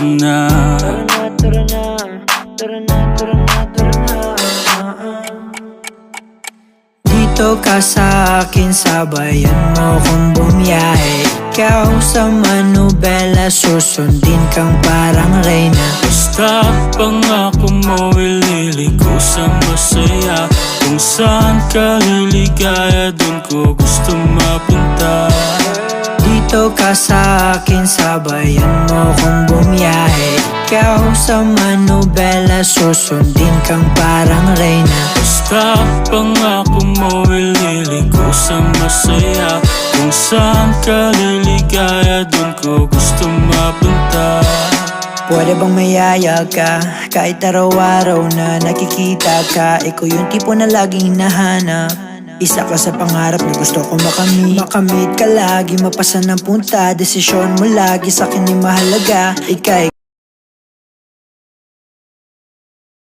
na. Tara na, tara na, tara na, tara na, tara na. Dito ka sa akin, sabayan mo kong bumiyahe. Ikaw sa manubela, susundin kang parang reyna. Basta pangako mo, ililigo sa masaya. Kung saan ka liligaya, dun ko gusto mapunta. Dito ka sa akin, sabayan mo kong bumiyahe. Ikaw sa manubela, susundin kang parang reyna. Basta pangako mo, ililigo sa masaya. Kung saan ka liligaya, dun ko gusto mapunta. Pwede bang mayaya ka? Kahit araw-araw na nakikita ka, ikaw yung tipo na laging hinahanap. Isa ka sa pangarap na gusto ko makamit. Makamit ka lagi, mapasa ng punta. Desisyon mo lagi sa akin ay mahalaga. Ika'y